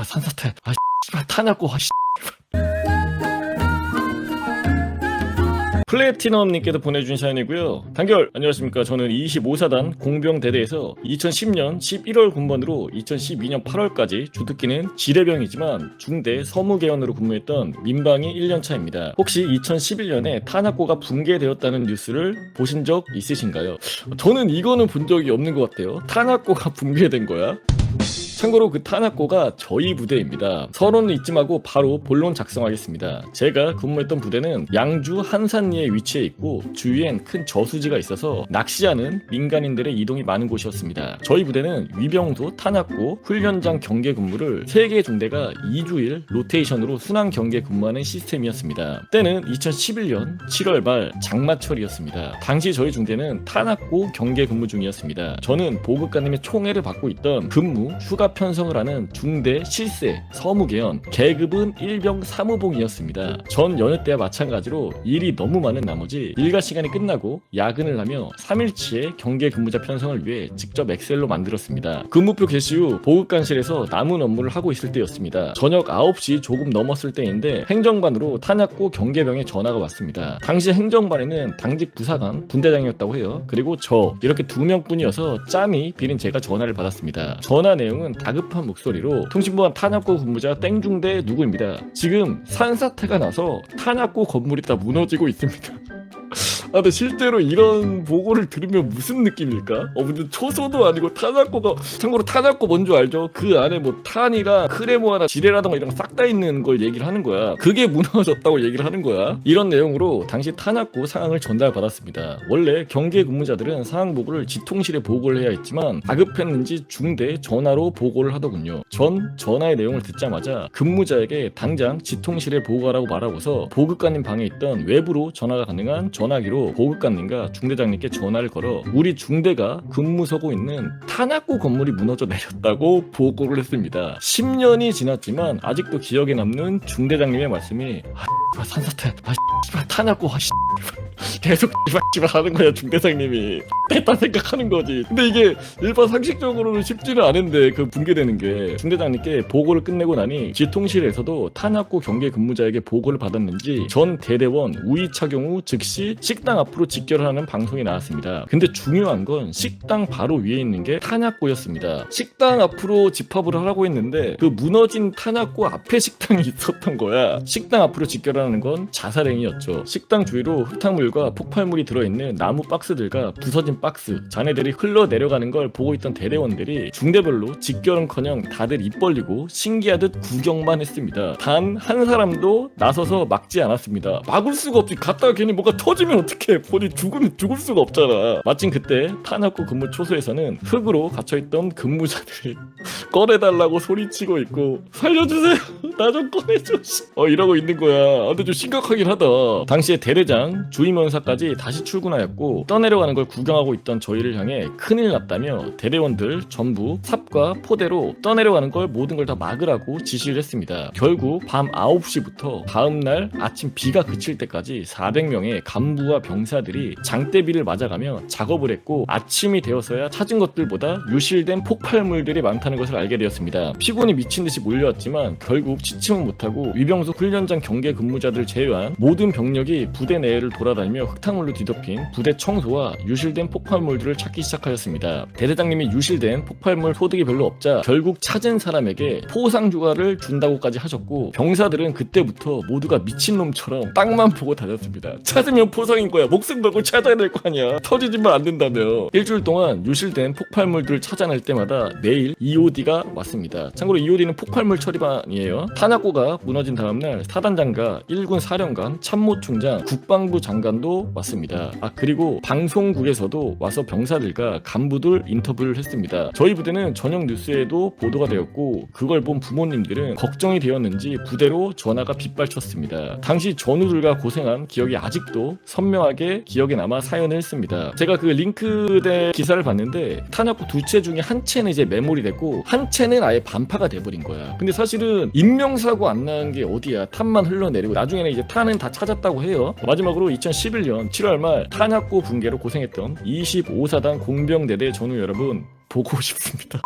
산사태. 탄약고. 플래티넘님께서 보내주신 사연이고요. 단결 안녕하십니까. 저는 25사단 공병대대에서 2010년 11월 군번으로 2012년 8월까지 주특기는 지뢰병이지만 중대 서무개원으로 근무했던 민방위 1년차입니다. 혹시 2011년에 탄약고가 붕괴되었다는 뉴스를 보신 적 있으신가요? 저는 이거는 본 적이 없는 것 같아요. 탄약고가 붕괴된 거야? 참고로 그 탄약고가 저희 부대입니다. 서론을 잊지 말고 바로 본론 작성하겠습니다. 제가 근무했던 부대는 양주 한산리에 위치해 있고 주위엔 큰 저수지가 있어서 낚시하는 민간인들의 이동이 많은 곳이었습니다. 저희 부대는 위병소, 탄약고, 훈련장 경계 근무를 3개 중대가 2주일 로테이션으로 순환 경계 근무하는 시스템이었습니다. 때는 2011년 7월 말 장마철이었습니다. 당시 저희 중대는 탄약고 경계 근무 중이었습니다. 저는 보급관님의 총애를 받고 있던 근무, 휴가 편성을 하는 중대 실세 서무개연 계급은 일병 사무봉이었습니다. 전 연휴 때와 마찬가지로 일이 너무 많은 나머지 일과 시간이 끝나고 야근을 하며 3일치의 경계 근무자 편성을 위해 직접 엑셀로 만들었습니다. 근무표 개시 후 보급관실에서 남은 업무를 하고 있을 때였습니다. 저녁 9시 조금 넘었을 때인데 행정반으로 탄약고 경계병에 전화가 왔습니다. 당시 행정반에는 당직 부사관 분대장이었다고 해요. 그리고 저 이렇게 2명뿐이어서 짬이 비린 제가 전화를 받았습니다. 전화 내용은 다급한 목소리로 통신보안 탄약고 근무자 땡중대 누구입니다. 지금 산사태가 나서 탄약고 건물이 다 무너지고 있습니다. 근데 실제로 이런 보고를 들으면 무슨 느낌일까? 근데 초소도 아니고 탄약고가, 참고로 탄약고 뭔지 알죠? 그 안에 뭐 탄이랑 크레모아나 지뢰라던가 이런 거 싹 다 있는 걸 얘기를 하는 거야. 그게 무너졌다고 얘기를 하는 거야. 이런 내용으로 당시 탄약고 상황을 전달받았습니다. 원래 경계 근무자들은 상황 보고를 지통실에 보고를 해야 했지만 다급했는지 중대에 전화로 보고를 하더군요. 전 전화의 내용을 듣자마자 근무자에게 당장 지통실에 보고하라고 말하고서 보급관님 방에 있던 외부로 전화가 가능한 전화기로 보급관님과 중대장님께 전화를 걸어 우리 중대가 근무 서고 있는 탄약고 건물이 무너져 내렸다고 보고를 했습니다. 10년이 지났지만 아직도 기억에 남는 중대장님의 말씀이 산사태, 탄약고, 계속 하는 거야. 중대장님이 됐다 생각하는 거지. 근데 이게 일반 상식적으로는 쉽지는 않은데 그 붕괴되는 게, 중대장님께 보고를 끝내고 나니 지통실에서도 탄약고 경계 근무자에게 보고를 받았는지 전 대대원 우의 착용 후 즉시 식당 앞으로 직결을 하는 방송이 나왔습니다. 근데 중요한 건 식당 바로 위에 있는 게 탄약고였습니다. 식당 앞으로 집합을 하라고 했는데 그 무너진 탄약고 앞에 식당이 있었던 거야. 식당 앞으로 직결하는 건 자살행위였죠. 식당 주위로 흙탕물과 폭발물이 들어있는 나무 박스들과 부서진 박스, 자네들이 흘러내려가는 걸 보고 있던 대대원들이 중대별로 직결은커녕 다들 입 벌리고 신기하듯 구경만 했습니다. 단 한 사람도 나서서 막지 않았습니다. 막을 수가 없지. 갔다가 괜히 뭐가 터지면 어떡해. 본인 죽을 수가 없잖아. 마침 그때 탄약고 근무 초소에서는 흙으로 갇혀있던 근무자들이 꺼내달라고 소리치고 있고, 살려주세요, 나 좀 꺼내줘, 이러고 있는 거야. 근데 좀 심각하긴 하다. 당시에 대대장, 주임원사까지 다시 출근하였고 떠내려가는 걸 구경하고 있던 저희를 향해 큰일 났다며 대대원들 전부 삽과 포대로 떠내려가는 걸 모든 걸 다 막으라고 지시를 했습니다. 결국 밤 9시부터 다음날 아침 비가 그칠 때까지 400명의 간부와 병사들이 장대비를 맞아가며 작업을 했고, 아침이 되어서야 찾은 것들보다 유실된 폭발물들이 많다는 것을 알게 되었습니다. 피곤이 미친듯이 몰려왔지만 결국 지침은 못하고 위병소 훈련장 경계 근무자들 제외한 모든 병력이 부대 내를 돌아다니며 흙탕물로 뒤덮인 부대 청소와 유실된 폭발물들을 찾기 시작하였습니다. 대대장님이 유실된 폭발물 소득이 별로 없자 결국 찾은 사람에게 포상주가를 준다고까지 하셨고, 병사들은 그때부터 모두가 미친놈처럼 땅만 보고 다녔습니다. 찾으면 포상인 거야. 목숨 걸고 찾아야 될 거 아니야. 터지지만 않는다며. 일주일 동안 유실된 폭발물들을 찾아낼 때마다 매일 EOD가 왔습니다. 참고로 EOD는 폭발물 처리반이에요. 탄약고가 무너진 다음날 사단장과 1군 사령관, 참모총장, 국방부 장관도 왔습니다. 그리고 방송국에서도 와서 병사들과 간부들 인터뷰를 했습니다. 저희 부대는 저녁 뉴스에도 보도가 되었고, 그걸 본 부모님들은 걱정이 되었는지 부대로 전화가 빗발쳤습니다. 당시 전우들과 고생한 기억이 아직도 선명하게 기억에 남아 사연을 했습니다. 제가 그 링크대 기사를 봤는데 탄약고 두 채 중에 한 채는 이제 매몰이 됐고 한 채는 아예 반파가 돼버린 거야. 근데 사실은 인명사고 안 난 게 어디야. 탄만 흘러내리고 나중에는 이제 탄은 다 찾았다고 해요. 마지막으로 2011년 7월 말 탄약고 붕괴로 고생했던 25사단 공병대대 전우 여러분, 보고 싶습니다.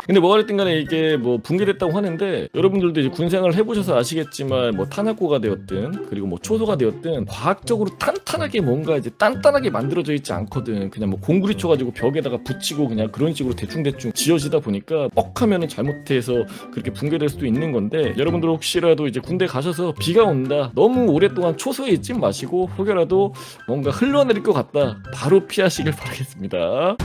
근데 뭐가 됐든 간에 이게 뭐 붕괴됐다고 하는데, 여러분들도 이제 군생활을 해보셔서 아시겠지만 뭐 탄약고가 되었든 그리고 뭐 초소가 되었든 과학적으로 탄탄하게 뭔가 이제 단단하게 만들어져 있지 않거든. 그냥 뭐 공구리 쳐가지고 벽에다가 붙이고 그냥 그런 식으로 대충대충 지어지다 보니까 뻑하면은 잘못해서 그렇게 붕괴될 수도 있는 건데, 여러분들 혹시라도 이제 군대 가셔서 비가 온다, 너무 오랫동안 초소에 있지 마시고 혹여라도 뭔가 흘러내릴 것 같다, 바로 피하시길 바라겠습니다.